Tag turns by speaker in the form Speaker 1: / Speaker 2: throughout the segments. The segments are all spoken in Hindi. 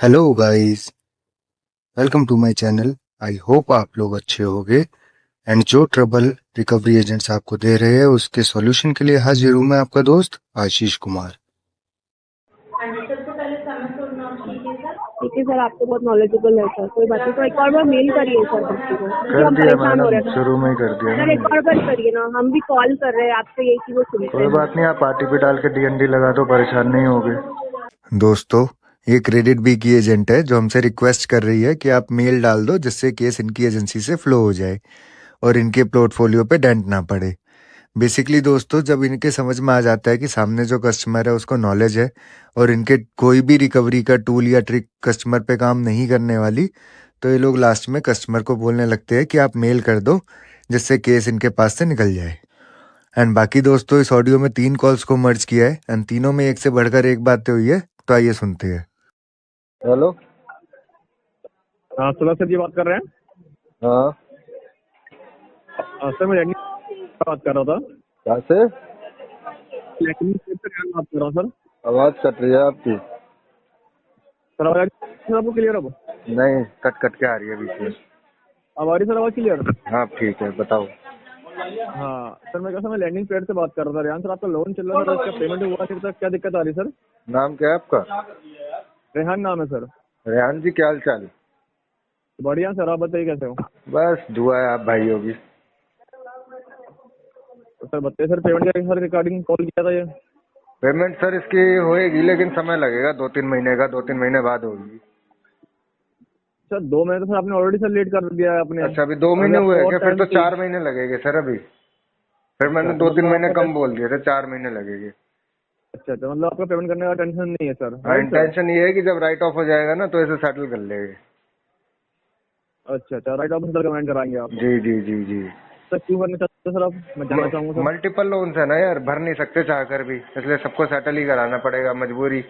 Speaker 1: Hello guys, welcome to my channel. I hope आप लोग अच्छे होंगे एंड जो ट्रबल रिकवरी एजेंट्स आपको दे रहे हैं उसके सॉल्यूशन के लिए हाजिर हूं मैं आपका दोस्त आशीष कुमार।
Speaker 2: ठीक है सर, आपको बहुत नॉलेजेबल है सर, कोई बात नहीं। तो एक और बार मेल करिए सर बच्चे को, क्योंकि
Speaker 1: कर
Speaker 2: हम
Speaker 1: दिया
Speaker 2: परेशान हो
Speaker 1: मैडम,
Speaker 2: रहे हैं
Speaker 1: शुरू में ही कर दिया
Speaker 2: सर।
Speaker 1: ना
Speaker 2: सर एक
Speaker 1: मैंने।
Speaker 2: और बार करिए ना, हम भी कॉल कर रहे हैं आपसे, यही चीज़ वो सुनते
Speaker 1: कोई
Speaker 2: हैं।
Speaker 1: बात नहीं, आप आरटीपी डाल के डीएनडी लगा दो, परेशान नहीं होगे। दोस्तों, ये क्रेडिट बी की एजेंट है जो हमसे रिक्वेस्ट कर रही है कि आप मेल डाल दो जिससे केस इनकी एजेंसी से फ्लो हो जाए और इनके पोर्टफोलियो पे डेंट ना पड़े। बेसिकली दोस्तों, जब इनके समझ में आ जाता है कि सामने जो कस्टमर है उसको नॉलेज है और इनके कोई भी रिकवरी का टूल या ट्रिक कस्टमर पे काम नहीं करने वाली, तो ये लोग लास्ट में कस्टमर को बोलने लगते हैं कि आप मेल कर दो जिससे केस इनके पास से निकल जाए। एंड बाकी दोस्तों, इस ऑडियो में 3 कॉल्स को मर्ज किया है एंड तीनों में एक से बढ़कर एक बातें हुई है, तो आइए सुनते हैं। हेलो।
Speaker 3: हाँ, सुलभ सर जी बात कर रहे हैं।
Speaker 1: हाँ।
Speaker 3: सर मैं लैंडिंग बात कर रहा था।
Speaker 1: कहाँ से?
Speaker 3: लैंडिंग से बात कर रहा हूँ सर।
Speaker 1: आवाज कट रही है आपकी।
Speaker 3: सर आवाज सर आपको क्लियर अब?
Speaker 1: नहीं, कट कट के आ रही है बीच में।
Speaker 3: अब आ रही सर आवाज क्लियर?
Speaker 1: हाँ ठीक है, बताओ।
Speaker 3: हाँ सर, मैं मैं लैंडिंग पेड से बात कर रहा था। रेहान सर, आपका लोन चल रहा है सर, इसका पेमेंट हुआ नहीं तक, क्या दिक्कत आ रही है सर?
Speaker 1: नाम क्या है आपका?
Speaker 3: रेहान नाम है सर।
Speaker 1: रेहान जी, क्या हाल चाल?
Speaker 3: बढ़िया सर, आप बताइए कैसे हो?
Speaker 1: बस दुआ है आप भाई होगी।
Speaker 3: तो सर बताइए सर, पेमेंट का सर रिगार्डिंग कॉल किया था ये।
Speaker 1: पेमेंट सर इसकी होएगी लेकिन समय लगेगा, 2-3 महीने का, 2-3 महीने बाद होगी।
Speaker 3: सर 2 महीने तो सर आपने ऑलरेडी सर लेट कर दिया है आपने।
Speaker 1: अच्छा, अभी 2 महीने
Speaker 3: अभी
Speaker 1: हुए
Speaker 3: आपको
Speaker 1: हैं
Speaker 3: और
Speaker 1: क्या? फिर
Speaker 3: टाइम
Speaker 1: तो
Speaker 3: चाहिए।
Speaker 1: 4 महीने लगेंगे सर अभी। फिर मैंने
Speaker 3: अच्छा तो
Speaker 1: दो तीन
Speaker 3: मतलब
Speaker 1: महीने
Speaker 3: आपका
Speaker 1: कम बोल दिए थे, 4 महीने लगेंगे।
Speaker 3: अच्छा तो मतलब आपका पेमेंट करने का टेंशन नहीं है सर,
Speaker 1: हाँ,
Speaker 3: राइट सर?
Speaker 1: इंटेंशन ये है कि जब राइट ऑफ हो जाएगा ना तो इसे सेटल कर लेंगे।
Speaker 3: अच्छा अच्छा, राइट ऑफ सर कमेंट कराएंगे आप?
Speaker 1: जी जी जी जी।
Speaker 3: सर क्यों करना चाहते हैं सर आप, मैं जानना चाहूंगा सर।
Speaker 1: मल्टीपल लोन्स है ना यार, भर नहीं सकते चाह कर भी, इसलिए सबको सेटल ही कराना पड़ेगा, मजबूरी।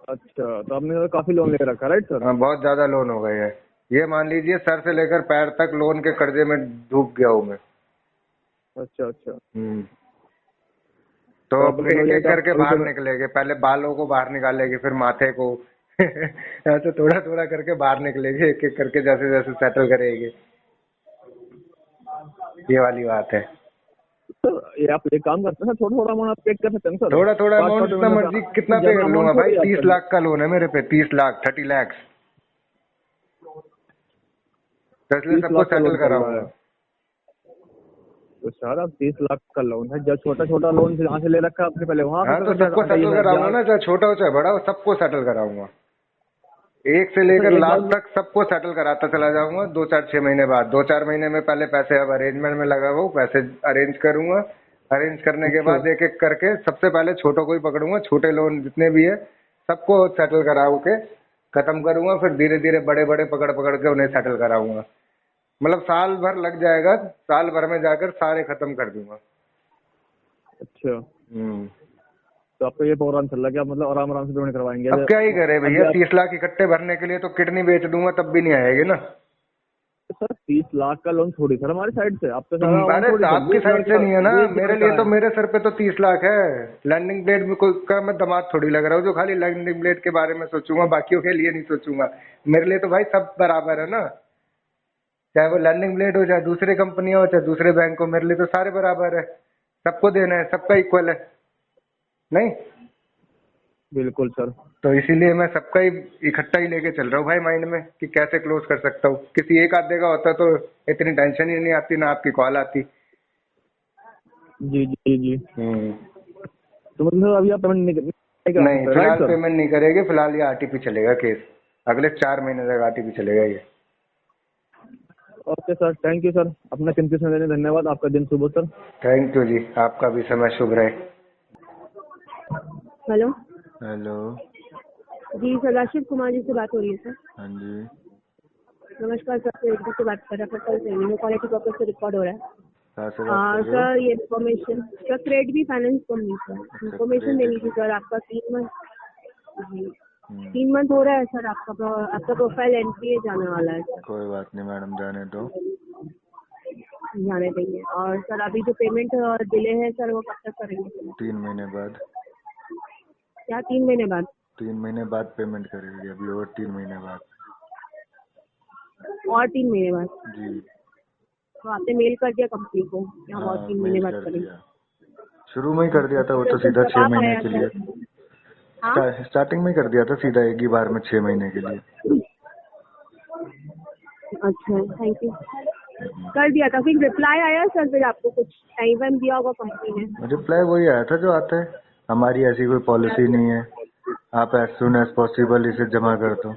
Speaker 3: अच्छा तो आपने सर काफी लोन ले रखा है, राइट सर?
Speaker 1: हाँ, बहुत ज्यादा लोन हो गए हैं। ये मान लीजिए सर से लेकर पैर तक लोन के कर्जे में डूब गया हूँ मैं।
Speaker 3: अच्छा अच्छा।
Speaker 1: तो
Speaker 3: तो
Speaker 1: अब
Speaker 3: आपका सर
Speaker 1: एक एक
Speaker 3: लेट आप
Speaker 1: करके
Speaker 3: अभी
Speaker 1: बाहर
Speaker 3: पेमेंट।
Speaker 1: निकलेंगे, पहले बालों को बाहर निकालेंगे फिर माथे को ऐसे थोड़ा थोड़ा करके बाहर निकलेंगे, एक एक करके जैसे जैसे सेटल करेंगे। ये वाली बात है।
Speaker 3: सर ये आप एक काम करते हैं सर, थोड़ा थोड़ा अमाउंट आप पे कर सकते हैं सर।
Speaker 1: थोड़ा थोड़ा
Speaker 3: पार्ट
Speaker 1: अमाउंट
Speaker 3: पार्ट
Speaker 1: जितना
Speaker 3: पेमेंट
Speaker 1: मर्जी
Speaker 3: में
Speaker 1: कितना पे
Speaker 3: ज्यादा
Speaker 1: कर
Speaker 3: अमाउंट
Speaker 1: लूंगा भाई,
Speaker 3: थोड़ी है
Speaker 1: 30 लाख
Speaker 3: आपका।
Speaker 1: का लोन है मेरे पे, 30 लाख, 30 lakhs। तो इसलिए
Speaker 3: 30 लाख
Speaker 1: सबको
Speaker 3: का
Speaker 1: सेटल
Speaker 3: लोन चल रहा है?
Speaker 1: कराऊंगा।
Speaker 3: तो सर आप 30 लाख का लोन है, जब छोटा छोटा लोन जहाँ से ले रखा है आपने पहले वहां पे
Speaker 1: हाँ, तो
Speaker 3: सर
Speaker 1: सबको
Speaker 3: आ जाइए
Speaker 1: सेटल
Speaker 3: सर,
Speaker 1: कराऊंगा
Speaker 3: जहाँ
Speaker 1: ना, चाहे छोटा हो चाहे बड़ा हो, सबको सेटल कराऊंगा। एक से
Speaker 3: तो सर
Speaker 1: लेकर
Speaker 3: एक
Speaker 1: लास्ट
Speaker 3: बात।
Speaker 1: तक सबको सेटल कराता चला जाऊंगा। 2-4-6 महीने बाद, 2-4 महीने में पहले पैसे अब अरेंजमेंट में लगा हुआ हूँ, पैसे अरेंज करूंगा। अरेंज करने के
Speaker 3: अच्छा
Speaker 1: बाद एक एक करके सबसे पहले छोटों को ही पकड़ूंगा, छोटे लोन जितने भी है सबको सेटल कराऊ के खत्म करूंगा, फिर धीरे धीरे बड़े बड़े पकड़ पकड़ के उन्हें सेटल कराऊंगा। मतलब साल भर लग जाएगा, साल भर में जाकर सारे खत्म कर दूंगा।
Speaker 3: अच्छा।
Speaker 1: हम्म।
Speaker 3: तो आपका ये प्रोग्राम चल रहा है कि आप मतलब आराम आराम से पेमेंट करवाएंगे
Speaker 1: अब क्या ही करे
Speaker 3: अभी
Speaker 1: भैया,
Speaker 3: आप?
Speaker 1: 30 लाख इकट्ठे भरने के लिए तो किडनी बेच दूंगा तब भी नहीं आएगी ना।
Speaker 3: सर 30 लाख का लोन थोड़ी सर हमारी साइड से, आपका
Speaker 1: तुम,
Speaker 3: सारा अमाउंट
Speaker 1: अरे
Speaker 3: थोड़ी सर, वो
Speaker 1: आपकी
Speaker 3: एक
Speaker 1: साइड से
Speaker 3: लड़का,
Speaker 1: नहीं है ना,
Speaker 3: वो एक
Speaker 1: मेरे लिए
Speaker 3: लड़का
Speaker 1: तो,
Speaker 3: है।
Speaker 1: मेरे सर पे तो 30 लाख है। लैंडिंग ब्लेड में कोई का मैं दामाद थोड़ी लग रहा हूँ जो खाली लैंडिंग ब्लेड के बारे में सोचूंगा, बाकियों के लिए नहीं सोचूंगा। मेरे लिए तो भाई सब बराबर है ना, चाहे वो लैंडिंग ब्लेड हो, चाहे दूसरी कंपनियां हो, चाहे दूसरे बैंक हो, मेरे लिए तो सारे बराबर है। सबको देना है, सबका इक्वल है। नहीं,
Speaker 3: बिल्कुल सर।
Speaker 1: तो इसीलिए मैं सबका ही इकट्ठा ही लेके चल रहा हूँ भाई, माइंड में कि कैसे क्लोज कर सकता हूँ। किसी एक आधे का होता तो इतनी टेंशन ही नहीं आती, ना आपकी कॉल आती।
Speaker 3: जी जी जी।
Speaker 1: हम्म।
Speaker 3: तो मतलब सर अभी आप पेमेंट नहीं करा
Speaker 1: नहीं,
Speaker 3: सकते, राइट
Speaker 1: फिलहाल
Speaker 3: सर?
Speaker 1: पेमेंट नहीं करेंगे, फिलहाल ये आरटीपी चलेगा केस। अगले 4 महीने तक आरटीपी चलेगा ये।
Speaker 3: Okay sir, thank you sir, अपना कीमती समय देने धन्यवाद, आपका दिन शुभ हो सर।
Speaker 1: थैंक यू जी, आपका भी समय शुभ रहे।
Speaker 2: हेलो।
Speaker 1: हेलो।
Speaker 2: जी सदाशिव कुमार जी से बात हो रही है सर?
Speaker 1: हाँ जी।
Speaker 2: नमस्कार सर, तो एक से बात कर रहा था सर, वीडियो क्वालिटी पर्पज से रिकॉर्ड हो रहा है।
Speaker 1: कहाँ से बात कर रहे हो?
Speaker 2: सर ये इन्फॉर्मेशन सर, क्रेडिट भी फाइनेंस कंपनी सर,
Speaker 1: अच्छा,
Speaker 2: इन्फॉर्मेशन देनी
Speaker 1: क्रेडिट।
Speaker 2: थी सर। आपका 3 मंथ, जी
Speaker 1: हम्म।
Speaker 2: 3 मंथ हो रहा है सर, आपका प्रोफाइल एंट्री जाने वाला है सर।
Speaker 1: कोई बात नहीं मैडम, जाने दो।
Speaker 2: जाने देंगे। और सर अभी जो पेमेंट डिले है सर, वो कब तक करेंगे सर?
Speaker 1: 3 महीने बाद।
Speaker 2: क्या 3 महीने बाद?
Speaker 1: 3 महीने बाद पेमेंट करेगी अभी, और 3 महीने बाद।
Speaker 2: और 3 महीने बाद?
Speaker 1: जी
Speaker 2: तो आपने मेल कर दिया कंपनी को कि हम और
Speaker 1: हाँ,
Speaker 2: 3 महीने
Speaker 1: मेल
Speaker 2: बाद
Speaker 1: कर
Speaker 2: करेंगे?
Speaker 1: दिया, शुरू में ही कर दिया था वो तो
Speaker 2: तो
Speaker 1: सीधा 6
Speaker 2: जवाब
Speaker 1: महीने
Speaker 2: आया
Speaker 1: के
Speaker 2: सर?
Speaker 1: लिए।
Speaker 2: हाँ?
Speaker 1: स्टार्टिंग में ही कर दिया था सीधा एक ही बार में 6 महीने के लिए।
Speaker 2: अच्छा, थैंक यू। कर दिया था, फिर रिप्लाई आया सर? फिर आपको कुछ टाइम वाइम दिया होगा कंपनी ने?
Speaker 1: रिप्लाई वही आया था जो आता है, हमारी ऐसी कोई पॉलिसी नहीं है, आप एज सुन एज पॉसिबल इसे जमा कर दो,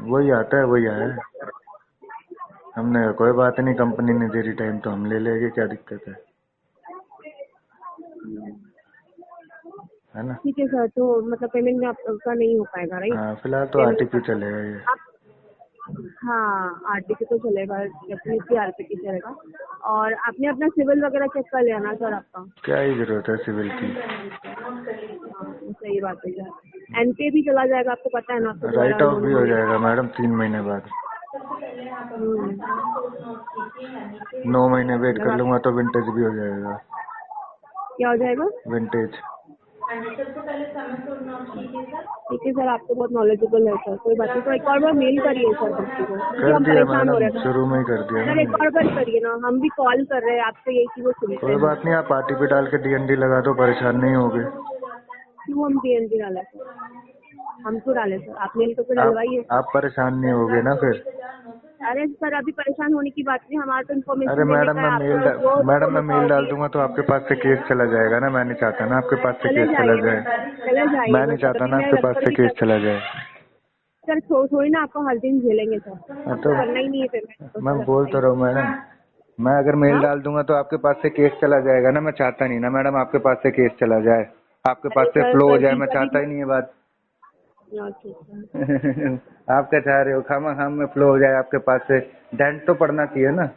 Speaker 1: वही आता है, वही आया है। हमने कहा, कोई बात नहीं, कंपनी ने दे रही टाइम तो हम ले लेंगे, क्या दिक्कत है ना।
Speaker 2: ठीक है सर, तो मतलब पेमेंट में आपका नहीं हो पाएगा, राइट?
Speaker 1: हाँ फिलहाल तो
Speaker 2: पेमेंट
Speaker 1: आरटीपी चलेगा ये।
Speaker 2: आप, हाँ, आरटीपी तो चलेगा, डेफिनेटली आरटीपी चलेगा। और आपने अपना सिविल वगैरह चेक कर लिया ना सर आपका?
Speaker 1: क्या ही जरूरत है सिविल की।
Speaker 2: हाँ, सही बात है सर। एनपीए भी चला जाएगा, आपको पता है ना, आपको दोबारा
Speaker 1: राइट ऑफ
Speaker 2: लोन
Speaker 1: भी हो
Speaker 2: मिलेगा।
Speaker 1: जाएगा मैडम 3 महीने बाद।
Speaker 2: हम्म,
Speaker 1: 9 महीने वेट कर
Speaker 2: लगा।
Speaker 1: लूंगा तो विंटेज भी हो जाएगा।
Speaker 2: क्या हो जाएगा?
Speaker 1: विंटेज।
Speaker 2: ठीक है सर, आप तो बहुत नॉलेजेबल है सर, कोई बात नहीं। तो एक और बार मेल करिए सर कंपनी को, क्योंकि
Speaker 1: कर
Speaker 2: हम
Speaker 1: दिया
Speaker 2: परेशान हो
Speaker 1: मैडम,
Speaker 2: रहे हैं।
Speaker 1: शुरू में ही कर दिया ना
Speaker 2: सर एक
Speaker 1: मैंने।
Speaker 2: और बार करिए ना, हम भी कॉल कर रहे हैं आपसे, यही चीजें सुनते
Speaker 1: कोई
Speaker 2: हैं।
Speaker 1: बात नहीं, आप आरटीपी डाल के डीएनडी लगा दो, परेशान नहीं होगे।
Speaker 2: क्यों हम डीएनडी डाले सर? हम क्यों डाले सर? आप मेल करके डलवाइए।
Speaker 1: आप परेशान नहीं होगे ना फिर।
Speaker 2: अरे सर, अभी परेशान होने की बात नहीं, हमारा तो
Speaker 1: अरे
Speaker 2: इन्फॉर्मेशन देने का है, आप तो
Speaker 1: मैडम
Speaker 2: जो
Speaker 1: मैं मेल डाल
Speaker 2: बताओगे।
Speaker 1: दूंगा तो आपके पास से केस चला जाएगा ना, मैं नहीं चाहता ना आपके पास से
Speaker 2: चले
Speaker 1: केस चला
Speaker 2: जाइए ना,
Speaker 1: जाए।
Speaker 2: चले जाइए
Speaker 1: मैं
Speaker 2: ना
Speaker 1: नहीं
Speaker 2: सर,
Speaker 1: चाहता
Speaker 2: अभी
Speaker 1: ना
Speaker 2: मैं
Speaker 1: आपके पास
Speaker 2: रेफर
Speaker 1: से
Speaker 2: भी
Speaker 1: केस
Speaker 2: कर।
Speaker 1: चला जाए।
Speaker 2: सर थोड़ी ना आपको हर दिन झेलेंगे सर,
Speaker 1: हाँ
Speaker 2: आपको
Speaker 1: तो
Speaker 2: करना ही नहीं है पेमेंट, तो
Speaker 1: मैं
Speaker 2: सर
Speaker 1: बोल तो
Speaker 2: बताइए।
Speaker 1: रहा हूँ मैडम, मैं अगर मेल
Speaker 2: हाँ?
Speaker 1: डाल दूंगा तो आपके पास से केस चला जाएगा ना, मैं चाहता नहीं ना मैडम आपके पास से केस चला जाए, आपके
Speaker 2: अरे
Speaker 1: पास से
Speaker 2: सर,
Speaker 1: फ्लो हो जाए,
Speaker 2: कभी
Speaker 1: मैं
Speaker 2: कभी
Speaker 1: चाहता ही नहीं है बात।
Speaker 2: अच्छा सर।
Speaker 1: आप क्या चाह रहे हो, खामा खाम में फ्लो हो जाए आपके पास से, डेंट तो पड़ना चाहिए ना।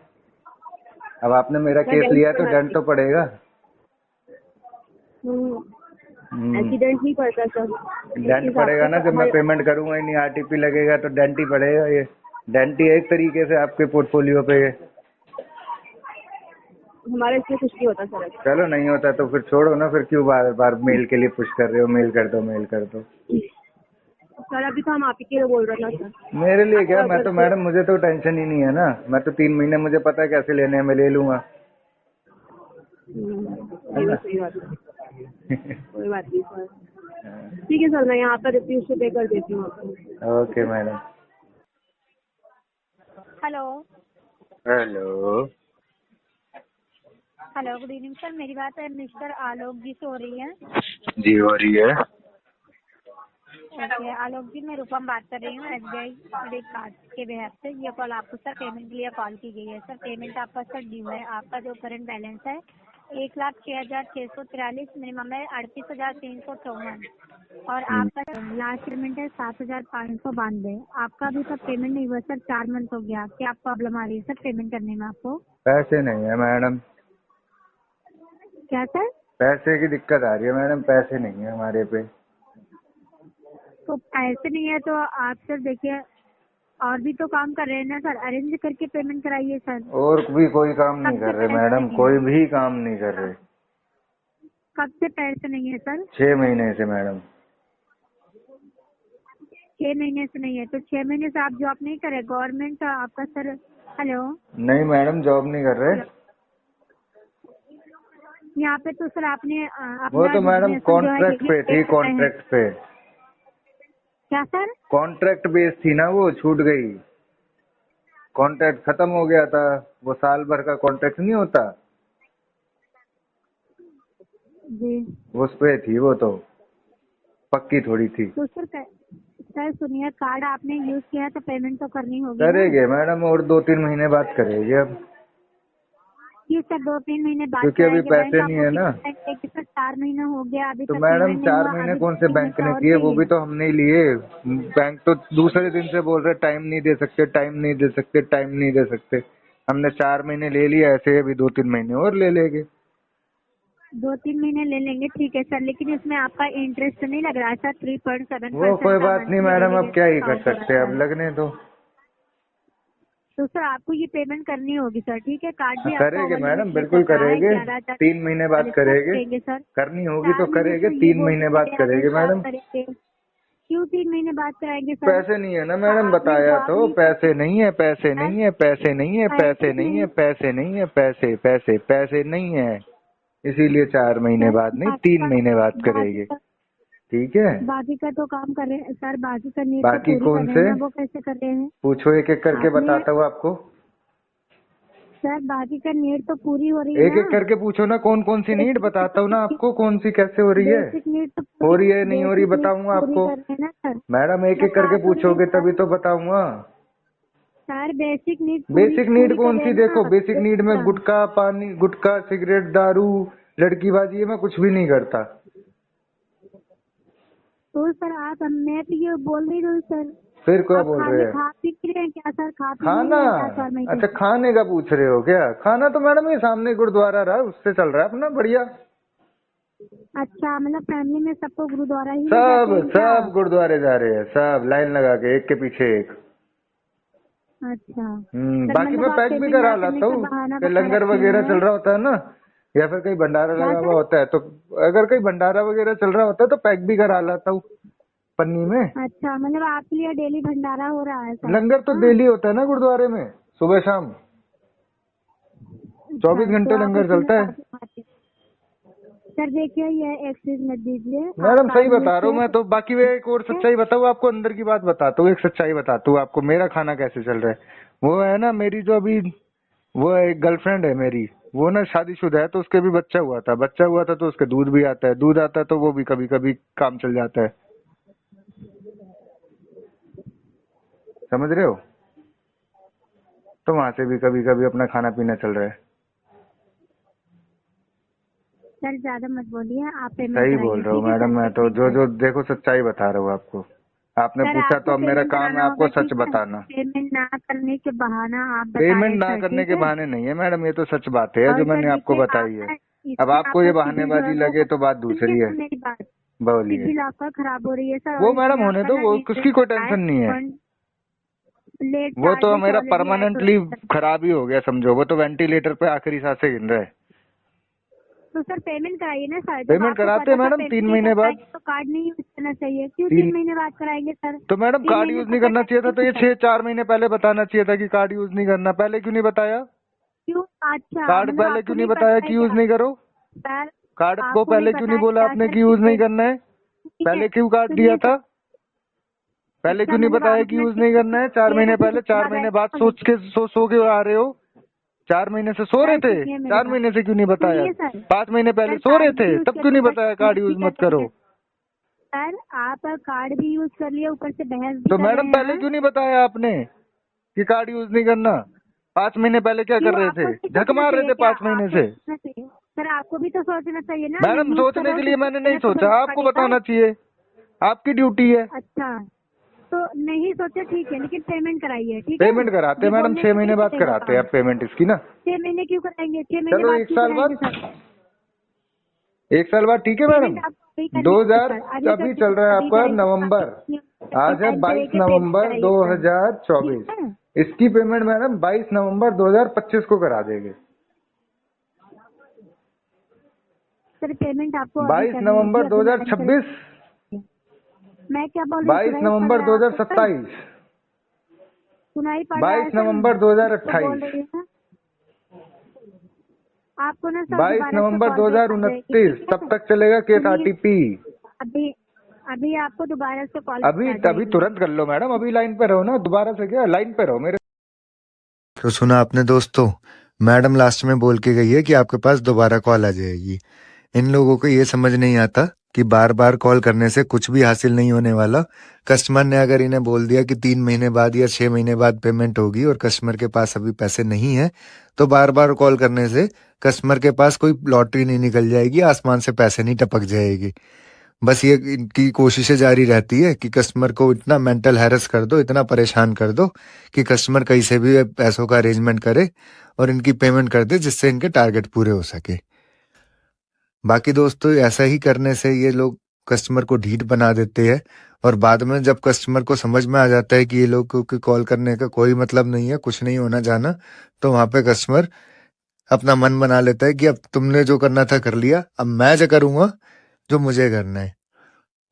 Speaker 1: अब आपने मेरा
Speaker 2: सर
Speaker 1: केस
Speaker 2: डेंट
Speaker 1: लिया तो
Speaker 2: पड़ना
Speaker 1: डेंट तो
Speaker 2: चाहिए।
Speaker 1: पड़ेगा। हम्म,
Speaker 2: एक्सीडेंट नहीं पड़ता सर, जिस
Speaker 1: डेंट
Speaker 2: हिसाब
Speaker 1: पड़ेगा
Speaker 2: से
Speaker 1: ना, जब मैं
Speaker 2: हर।
Speaker 1: पेमेंट करूंगा ही नहीं, आरटीपी लगेगा तो डेंट ही पड़ेगा। ये डेंट ही है एक तरीके से आपके पोर्टफोलियो पे ये।
Speaker 2: हमारे इसमें कुछ नहीं होता सर ऐसा।
Speaker 1: चलो नहीं होता तो फिर छोड़ो ना, फिर क्यों बार बार मेल के लिए पुश कर रहे हो, मेल कर दो मेल कर दो।
Speaker 2: सर अभी तो हम आप ही के लिए बोल रहे थे सर।
Speaker 1: मेरे लिए क्या,
Speaker 2: आपका
Speaker 1: मैं
Speaker 2: अगर
Speaker 1: तो मैडम मुझे तो टेंशन ही नहीं है ना, मैं तो 3 महीने मुझे पता है कैसे लेने हैं, मैं ले लूंगा, है
Speaker 2: ये भी
Speaker 1: ना।
Speaker 2: सही बात है, कोई बात नहीं सर। ठीक है सर, मैं यहाँ पर रिव्यू से पे कर देती हूँ आपको।
Speaker 1: Okay madam.
Speaker 4: Hello.
Speaker 1: Hello.
Speaker 4: Hello, good evening sir, मेरी बात है मिस्टर आलोक जी से हो रही है?
Speaker 1: जी हो रही है।
Speaker 4: ओके आलोक जी, मैं रूपम बात कर रही हूँ एसबीआई क्रेडिट कार्ड के बेहद से। ये कॉल आपको सर पेमेंट के लिए कॉल की गई है। सर पेमेंट आपका सर ड्यू है। आपका जो करंट बैलेंस है 1,06,643, मिनिमम है 38,354 और आपका लास्ट पेमेंट है 7,592। आपका अभी तक पेमेंट नहीं हुआ सर, 4 मंथ हो गया। क्या प्रॉब्लम आ रही है सर पेमेंट करने में आपको?
Speaker 1: पैसे नहीं है मैडम,
Speaker 4: क्या सर?
Speaker 1: पैसे की दिक्कत आ रही है मैडम, पैसे नहीं है हमारे पे।
Speaker 4: तो पैसे नहीं है तो आप सर देखिए, और भी तो काम कर रहे हैं ना सर, अरेंज करके पेमेंट कराइए सर।
Speaker 1: और भी कोई काम नहीं
Speaker 4: कब से
Speaker 1: कर रहे
Speaker 4: पैसे
Speaker 1: मैडम,
Speaker 4: नहीं
Speaker 1: कोई
Speaker 4: है?
Speaker 1: भी काम नहीं कर रहे।
Speaker 4: कब से पैसे नहीं है सर?
Speaker 1: 6 महीने से मैडम।
Speaker 4: 6 महीने से नहीं है तो 6 महीने से आप जॉब नहीं करे गवर्नमेंट आपका सर? हेलो,
Speaker 1: नहीं मैडम जॉब नहीं कर रहे।
Speaker 4: यहाँ पे तो सर आपने
Speaker 1: वो
Speaker 4: अपना
Speaker 1: तो मैडम
Speaker 4: डिजिग्नेशन जो है
Speaker 1: कॉन्ट्रैक्ट पे थी,
Speaker 4: ये है।
Speaker 1: कॉन्ट्रैक्ट पे,
Speaker 4: क्या सर?
Speaker 1: कॉन्ट्रैक्ट बेस थी ना, वो छूट गई, कॉन्ट्रैक्ट खत्म हो गया था, वो साल भर का कॉन्ट्रैक्ट नहीं होता,
Speaker 4: जी
Speaker 1: उस पे थी वो, तो पक्की थोड़ी थी।
Speaker 4: तो सर सुनिए, कार्ड आपने यूज किया है तो पेमेंट तो करनी होगी ना?
Speaker 1: करेंगे मैडम, और 2-3 महीने बाद करेंगे अब,
Speaker 4: कि सर 2-3 महीने बाद
Speaker 1: क्योंकि अभी
Speaker 4: कराएंगे। बैंक
Speaker 1: पैसे नहीं
Speaker 4: आपको
Speaker 1: है ना।
Speaker 4: कितना टाइम देगी सर? 4 महीना हो गया अभी
Speaker 1: तो
Speaker 4: तक
Speaker 1: मैडम
Speaker 4: पेमेंट नहीं
Speaker 1: 4
Speaker 4: हुआ।
Speaker 1: महीने
Speaker 4: अभी
Speaker 1: कौन से बैंक
Speaker 4: सिग्नेचर
Speaker 1: ने
Speaker 4: और
Speaker 1: किए, वो भी
Speaker 4: चाहिए।
Speaker 1: तो हमने ही लिए। बैंक तो दूसरे दिन से बोल रहे टाइम नहीं दे सकते, टाइम नहीं दे सकते, टाइम नहीं दे सकते। हमने 4 महीने ले लिया, ऐसे अभी 2-3 महीने और ले लेंगे।
Speaker 4: 2-3 महीने ले लेंगे, ठीक है सर, लेकिन इसमें आपका इंटरेस्ट नहीं लग रहा है सर? 3.7%
Speaker 1: वो कोई
Speaker 4: का
Speaker 1: बात नहीं
Speaker 4: मंथली
Speaker 1: मैडम,
Speaker 4: डेली
Speaker 1: अब क्या ही कर
Speaker 4: काउंट हो
Speaker 1: सकते हैं,
Speaker 4: रहा
Speaker 1: अब
Speaker 4: है।
Speaker 1: लगने दो।
Speaker 4: तो सर आपको ये पेमेंट करनी होगी सर, ठीक है। कार्ड भी आपका
Speaker 1: करेंगे
Speaker 4: ओवर
Speaker 1: मैडम,
Speaker 4: लिमिट
Speaker 1: बिल्कुल
Speaker 4: चल रहा है,
Speaker 1: करेंगे।
Speaker 4: 11,000
Speaker 1: 3 महीने बाद
Speaker 4: सब
Speaker 1: करेंगे।
Speaker 4: देंगे सर।
Speaker 1: करनी होगी
Speaker 4: 4
Speaker 1: तो
Speaker 4: महीने
Speaker 1: करेंगे,
Speaker 4: तो ये
Speaker 1: 3
Speaker 4: बोल
Speaker 1: महीने
Speaker 4: रहे
Speaker 1: बाद
Speaker 4: थे
Speaker 1: करेंगे
Speaker 4: अगले साल
Speaker 1: मैडम।
Speaker 4: करेंगे। क्यों 3 महीने बाद कराएंगे सर?
Speaker 1: पैसे नहीं है ना
Speaker 4: तो
Speaker 1: मैडम,
Speaker 4: आपने
Speaker 1: बताया
Speaker 4: जॉब
Speaker 1: तो
Speaker 4: नहीं
Speaker 1: पैसे
Speaker 4: करी
Speaker 1: नहीं है, पैसे
Speaker 4: सर,
Speaker 1: नहीं है, पैसे नहीं है, पैसे नहीं है, पैसे नहीं है, पैसे पैसे पैसे नहीं है, इसीलिए 4 महीने
Speaker 4: सर
Speaker 1: बाद नहीं,
Speaker 4: बाकी
Speaker 1: 3
Speaker 4: का
Speaker 1: महीने बाद
Speaker 4: बाकी
Speaker 1: करेंगे।
Speaker 4: का
Speaker 1: ठीक है,
Speaker 4: बाकी का तो काम कर रहे हैं सर, बाकी का नीड तो
Speaker 1: बाकी
Speaker 4: पूरी कर
Speaker 1: कौन
Speaker 4: रहे हैं
Speaker 1: से
Speaker 4: ना, वो कैसे कर रहे हैं
Speaker 1: पूछो, एक एक करके
Speaker 4: आपने?
Speaker 1: बताता हूँ आपको।
Speaker 4: सर बाकी का नीड तो पूरी हो रही है
Speaker 1: एक एक
Speaker 4: ना।
Speaker 1: करके पूछो ना, कौन कौन सी नीड बताता हूँ ना आपको, कौन सी कैसे हो रही है,
Speaker 4: बेसिक नीड तो
Speaker 1: हो
Speaker 4: पूरी,
Speaker 1: रही है नहीं हो रही
Speaker 4: बेसिक नीड
Speaker 1: बताऊंगा
Speaker 4: पूरी
Speaker 1: आपको।
Speaker 4: कर रहे हैं ना सर।
Speaker 1: मैडम एक एक
Speaker 4: बता
Speaker 1: करके
Speaker 4: तो रहे हैं
Speaker 1: पूछोगे
Speaker 4: सर।
Speaker 1: तभी तो बताऊंगा।
Speaker 4: सर बेसिक नीड पूरी
Speaker 1: बेसिक नीड
Speaker 4: पूरी कर
Speaker 1: कौन
Speaker 4: रहे
Speaker 1: सी,
Speaker 4: हैं
Speaker 1: देखो
Speaker 4: ना।
Speaker 1: बेसिक नीड में
Speaker 4: अच्छा।
Speaker 1: गुटखा पानी, गुटखा सिगरेट दारू लड़कीबाजी, ये मैं कुछ भी नहीं करता।
Speaker 4: तो सर आप, मैं तो ये बोल रही हूँ सर,
Speaker 1: फिर क्या
Speaker 4: आप
Speaker 1: बोल रहे
Speaker 4: खाने
Speaker 1: हैं?
Speaker 4: खा पी रहे हैं क्या सर? खा पी
Speaker 1: खाना,
Speaker 4: नहीं रहे क्या 4 महीने
Speaker 1: अच्छा
Speaker 4: से?
Speaker 1: खाने का पूछ रहे हो क्या? खाना तो मैडम ये सामने गुरुद्वारा रहा, उससे चल रहा है अपना बढ़िया।
Speaker 4: अच्छा, मतलब फैमिली में सबको गुरुद्वारा ही ले
Speaker 1: सब
Speaker 4: जाते हैं क्या?
Speaker 1: सब गुरुद्वारे जा रहे हैं, सब लाइन लगा के एक के पीछे एक।
Speaker 4: अच्छा सर,
Speaker 1: बाकी
Speaker 4: मतलब
Speaker 1: मैं
Speaker 4: आप
Speaker 1: पैक भी
Speaker 4: पेमेंट
Speaker 1: करा
Speaker 4: ना करने
Speaker 1: लाता
Speaker 4: का
Speaker 1: हूँ,
Speaker 4: बहाना
Speaker 1: कि
Speaker 4: बना
Speaker 1: लंगर
Speaker 4: रखे
Speaker 1: वगैरह चल
Speaker 4: हैं
Speaker 1: रहा होता है ना, या फिर कहीं भंडारा
Speaker 4: क्या
Speaker 1: लगा हुआ
Speaker 4: सर?
Speaker 1: होता है, तो अगर कहीं भंडारा वगैरह चल रहा होता है तो पैक भी करा लाता हूँ पन्नी में।
Speaker 4: अच्छा, मतलब आपके लिए डेली भंडारा हो रहा है सर?
Speaker 1: लंगर तो
Speaker 4: हाँ।
Speaker 1: डेली होता है ना गुरुद्वारे में, सुबह शाम
Speaker 4: अच्छा,
Speaker 1: 24 घंटे
Speaker 4: तो आप
Speaker 1: लंगर
Speaker 4: उसमें
Speaker 1: चलता है।
Speaker 4: काफी खाते हैं। सर देखिए, ये एक्सक्यूज मत दीजिए, आप
Speaker 1: मैडम सही
Speaker 4: कार्ड यूज
Speaker 1: बता रहा हूँ मैं तो। बाकी वे एक और
Speaker 4: किए?
Speaker 1: सच्चाई बताऊँ आपको, अंदर की बात बताता हूँ, एक सच्चाई बताता हूँ आपको, मेरा खाना कैसे चल रहा है। वो है ना मेरी जो अभी, वो एक गर्लफ्रेंड है मेरी, वो ना शादीशुदा है, तो उसके भी बच्चा हुआ था, बच्चा हुआ था तो उसके दूध भी आता है, दूध आता है तो वो भी कभी कभी काम चल जाता है, समझ रहे हो? तो वहां से भी कभी कभी अपना खाना पीना चल रहा है।
Speaker 4: सर ज्यादा मत बोलिए, आप पेमेंट
Speaker 1: सही बोल
Speaker 4: कराइए,
Speaker 1: रहा हूँ
Speaker 4: ठीक है
Speaker 1: मैडम,
Speaker 4: सर,
Speaker 1: मैं तो
Speaker 4: एक
Speaker 1: जो
Speaker 4: मिनट
Speaker 1: जो देखो सच्चाई बता रहा हूँ आपको। आपने
Speaker 4: सर,
Speaker 1: पूछा तो
Speaker 4: आपको
Speaker 1: अब मेरा
Speaker 4: पेमेंट
Speaker 1: काम है
Speaker 4: कराना
Speaker 1: आपको
Speaker 4: होगा,
Speaker 1: सच
Speaker 4: ठीक है।
Speaker 1: बताना।
Speaker 4: पेमेंट ना करने के बहाना आप बता रहे
Speaker 1: पेमेंट
Speaker 4: हैं
Speaker 1: ना
Speaker 4: सर,
Speaker 1: करने
Speaker 4: ठीक
Speaker 1: के
Speaker 4: है।
Speaker 1: बहाने नहीं है मैडम, ये तो सच बात है जो
Speaker 4: और सर
Speaker 1: मैंने आपको
Speaker 4: देखिए, आप
Speaker 1: बताई है।
Speaker 4: ना
Speaker 1: अब
Speaker 4: इसमें
Speaker 1: आपको ये
Speaker 4: आपका सिबिल जो
Speaker 1: बहानेबाजी
Speaker 4: है वो,
Speaker 1: लगे तो बात दूसरी
Speaker 4: सुनिए
Speaker 1: है।
Speaker 4: सर मेरी बात,
Speaker 1: बोलिए।
Speaker 4: सिबिल आपका खराब हो रही है सर,
Speaker 1: वो
Speaker 4: और
Speaker 1: मैडम
Speaker 4: इसमें
Speaker 1: होने
Speaker 4: आपका
Speaker 1: दो,
Speaker 4: ना
Speaker 1: वो उसकी
Speaker 4: इंटरेस्ट
Speaker 1: कोई
Speaker 4: आता है,
Speaker 1: टेंशन नहीं है।
Speaker 4: फंड लेट
Speaker 1: वो तो
Speaker 4: चार्जेस
Speaker 1: मेरा
Speaker 4: ऑलरेडी ऐड हो
Speaker 1: परमानेंटली
Speaker 4: रहा है।
Speaker 1: खराब ही हो गया समझो, वो तो वेंटिलेटर पे आखिरी सांसें गिन रहा है।
Speaker 4: तो सर पेमेंट कराइए ना सर, जब
Speaker 1: पेमेंट
Speaker 4: आपको
Speaker 1: कराते
Speaker 4: पता
Speaker 1: हैं
Speaker 4: था
Speaker 1: मैडम,
Speaker 4: पेमेंट
Speaker 1: 3
Speaker 4: नहीं
Speaker 1: महीने
Speaker 4: कर
Speaker 1: बाद।
Speaker 4: पाएंगे तो कार्ड नहीं यूज करना चाहिए। क्यों 3
Speaker 1: तीन
Speaker 4: महीने बाद कराएंगे सर?
Speaker 1: तो मैडम
Speaker 4: 3
Speaker 1: कार्ड
Speaker 4: महीने
Speaker 1: यूज
Speaker 4: का
Speaker 1: नहीं
Speaker 4: तो
Speaker 1: करना चाहिए था,
Speaker 4: टाइम
Speaker 1: तो ये
Speaker 4: होता है।
Speaker 1: 6-4 महीने पहले बताना चाहिए था कि कार्ड यूज नहीं करना। पहले क्यों नहीं बताया?
Speaker 4: क्यों? अच्छा,
Speaker 1: कार्ड
Speaker 4: मतलब
Speaker 1: पहले
Speaker 4: आपको
Speaker 1: क्यों नहीं
Speaker 4: नहीं
Speaker 1: बताया
Speaker 4: पता है
Speaker 1: कि यूज
Speaker 4: क्या
Speaker 1: नहीं करो?
Speaker 4: सर?
Speaker 1: कार्ड को
Speaker 4: आपको नहीं
Speaker 1: पहले क्यों
Speaker 4: पता
Speaker 1: नहीं
Speaker 4: है
Speaker 1: बोला
Speaker 4: क्या
Speaker 1: आपने
Speaker 4: सर
Speaker 1: कि
Speaker 4: कि
Speaker 1: यूज नहीं करना है?
Speaker 4: सुनिए
Speaker 1: पहले क्यों कार्ड
Speaker 4: सुनिए
Speaker 1: दिया
Speaker 4: सर।
Speaker 1: था? पहले
Speaker 4: अच्छा,
Speaker 1: क्यों नहीं
Speaker 4: मतलब आप
Speaker 1: बताया कि
Speaker 4: अपना
Speaker 1: यूज नहीं करना है? 4
Speaker 4: क्लियर
Speaker 1: महीने
Speaker 4: फिर
Speaker 1: पहले,
Speaker 4: उसके
Speaker 1: 4
Speaker 4: बाद
Speaker 1: महीने बाद
Speaker 4: ऐसा बोले।
Speaker 1: सोच के सो के आ रहे हो। 4 महीने से सो रहे
Speaker 4: सर
Speaker 1: थे,
Speaker 4: सुनिए मेरी
Speaker 1: 4
Speaker 4: बात,
Speaker 1: महीने से क्यों नहीं बताया?
Speaker 4: सुनिए सर।
Speaker 1: 5 महीने पहले
Speaker 4: सर
Speaker 1: सो रहे
Speaker 4: कार्ड भी
Speaker 1: थे,
Speaker 4: यूज
Speaker 1: तब
Speaker 4: कर
Speaker 1: क्यों नहीं
Speaker 4: लिया,
Speaker 1: बताया
Speaker 4: ऊपर
Speaker 1: कार्ड
Speaker 4: से
Speaker 1: यूज
Speaker 4: भी
Speaker 1: मत
Speaker 4: कर
Speaker 1: करो?
Speaker 4: रहे हैं। सर आप कार्ड भी यूज कर लिए, ऊपर से बहस भी
Speaker 1: तो
Speaker 4: कर रहे
Speaker 1: मैडम
Speaker 4: हैं
Speaker 1: पहले
Speaker 4: यहाँ।
Speaker 1: क्यों नहीं बताया आपने कि कार्ड यूज नहीं करना? 5 महीने पहले क्या कर
Speaker 4: क्यों?
Speaker 1: रहे
Speaker 4: आपको
Speaker 1: थे?
Speaker 4: नहीं
Speaker 1: झक
Speaker 4: सोचना
Speaker 1: मार रहे
Speaker 4: चाहिए
Speaker 1: थे
Speaker 4: क्या?
Speaker 1: 5 महीने
Speaker 4: आपको
Speaker 1: से।
Speaker 4: सोचना चाहिए सर, आपको भी तो सोचना चाहिए ना, जब
Speaker 1: मैडम
Speaker 4: यूज कर
Speaker 1: सोचने
Speaker 4: रहे हो
Speaker 1: के
Speaker 4: तो
Speaker 1: लिए मैंने नहीं
Speaker 4: सोचना तो
Speaker 1: सोचा, आपको
Speaker 4: पड़ेगा।
Speaker 1: बताना चाहिए, आपकी ड्यूटी है।
Speaker 4: अच्छा, तो नहीं सोचा ठीक है, लेकिन पेमेंट कराइए, ठीक है।
Speaker 1: पेमेंट कराते
Speaker 4: ये
Speaker 1: हैं मैडम,
Speaker 4: बोलने
Speaker 1: 6
Speaker 4: से
Speaker 1: महीने
Speaker 4: नहीं
Speaker 1: बाद
Speaker 4: चलेगा
Speaker 1: कराते हैं
Speaker 4: काम।
Speaker 1: अब पेमेंट इसकी ना।
Speaker 4: 6 महीने क्यों कराएंगे? 6 महीने
Speaker 1: चलो
Speaker 4: बाद
Speaker 1: 1
Speaker 4: क्यों
Speaker 1: साल
Speaker 4: कराएंगे
Speaker 1: बाद,
Speaker 4: सर?
Speaker 1: 1 साल बाद ठीक है मैडम।
Speaker 4: पेमेंट आपको अभी करनी है
Speaker 1: 2000
Speaker 4: सर, अभी
Speaker 1: अभी
Speaker 4: कर
Speaker 1: चल रहा है
Speaker 4: अभी
Speaker 1: आपका
Speaker 4: करेंगे,
Speaker 1: नवंबर, आज है
Speaker 4: टाइम पे
Speaker 1: 22
Speaker 4: लेके पेमेंट
Speaker 1: नवंबर
Speaker 4: कराइए सर,
Speaker 1: 2024।
Speaker 4: ठीक है।
Speaker 1: इसकी पेमेंट मैडम 22 नवंबर 2025 को करा देंगे।
Speaker 4: सर पेमेंट आपको अभी
Speaker 1: 22
Speaker 4: करनी होगी,
Speaker 1: नवंबर
Speaker 4: अभी लाइन पे
Speaker 1: 2026,
Speaker 4: मैं क्या बोल रही हूँ,
Speaker 1: 22
Speaker 4: सुनाई पड़
Speaker 1: नवंबर
Speaker 4: रहा है आपको सर?
Speaker 1: 2027,
Speaker 4: सुनाई पड़ रहा है
Speaker 1: 22
Speaker 4: सर,
Speaker 1: नवंबर
Speaker 4: तो बोल
Speaker 1: 2028,
Speaker 4: रही है आपको ना सर,
Speaker 1: 22
Speaker 4: दोबारा से
Speaker 1: नवंबर
Speaker 4: कॉल बैक आ जाएगी,
Speaker 1: 2029
Speaker 4: ठीक
Speaker 1: तब
Speaker 4: है।
Speaker 1: तक चलेगा केस
Speaker 4: सुनिए,
Speaker 1: आरटीपी।
Speaker 4: अभी अभी आपको दोबारा से कॉल
Speaker 1: अभी
Speaker 4: आ
Speaker 1: तभी
Speaker 4: जाएगी।
Speaker 1: तुरंत कर लो मैडम, अभी लाइन पे रहो ना, दोबारा से क्या लाइन पे रहो मेरे। तो सुना आपने दोस्तों, मैडम लास्ट में बोल के गई है कि आपके पास दोबारा कॉल आ जाएगी। इन लोगों को ये समझ नहीं आता कि बार बार कॉल करने से कुछ भी हासिल नहीं होने वाला। कस्टमर ने अगर इन्हें बोल दिया कि 3 महीने बाद या 6 महीने बाद पेमेंट होगी और कस्टमर के पास अभी पैसे नहीं है, तो बार बार कॉल करने से कस्टमर के पास कोई लॉटरी नहीं निकल जाएगी, आसमान से पैसे नहीं टपक जाएगी। बस ये इनकी कोशिशें जारी रहती है कि कस्टमर को इतना मेंटल हैरेस कर दो, इतना परेशान कर दो कि कस्टमर कहीं से भी पैसों का अरेंजमेंट करे और इनकी पेमेंट कर दे, जिससे इनके टारगेट पूरे हो सके। बाकी दोस्तों ऐसा ही करने से ये लोग कस्टमर को ढीठ बना देते हैं और बाद में जब कस्टमर को समझ में आ जाता है कि ये लोगों को कॉल करने का कोई मतलब नहीं है, कुछ नहीं होना जाना, तो वहां पे कस्टमर अपना मन बना लेता है कि अब तुमने जो करना था कर लिया, अब मैं जो करूंगा जो मुझे करना है।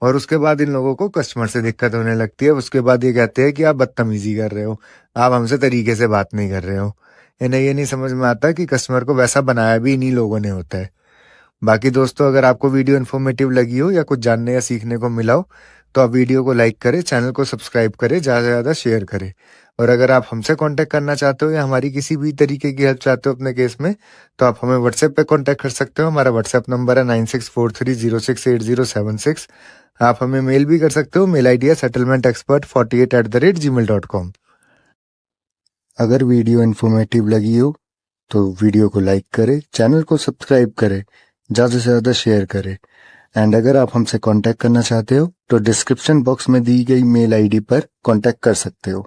Speaker 1: और उसके बाद इन लोगों को कस्टमर से दिक्कत होने लगती है। उसके बाद ये कहते हैं कि आप बदतमीजी कर रहे हो, आप हमसे तरीके से बात नहीं कर रहे हो। इन्हें ये नहीं समझ में आता कि कस्टमर को वैसा बनाया भी इन्हीं लोगों ने होता है। बाकी दोस्तों, अगर आपको वीडियो इन्फॉर्मेटिव लगी हो या कुछ जानने या सीखने को मिला हो तो आप वीडियो को लाइक करें, चैनल को सब्सक्राइब करें, ज़्यादा से ज़्यादा शेयर करें। और अगर आप हमसे कांटेक्ट करना चाहते हो या हमारी किसी भी तरीके की हेल्प चाहते हो अपने केस में, तो आप हमें व्हाट्सएप पे कांटेक्ट कर सकते हो। हमारा व्हाट्सएप नंबर है 9643068076। आप हमें मेल भी कर सकते हो, मेल आईडी है settlementexpert48@gmail.com। अगर वीडियो इन्फॉर्मेटिव लगी हो तो वीडियो को लाइक करें, चैनल को सब्सक्राइब करें, ज़्यादा से ज़्यादा शेयर करें। एंड अगर आप हमसे कांटेक्ट करना चाहते हो तो डिस्क्रिप्शन बॉक्स में दी गई मेल आईडी पर कांटेक्ट कर सकते हो।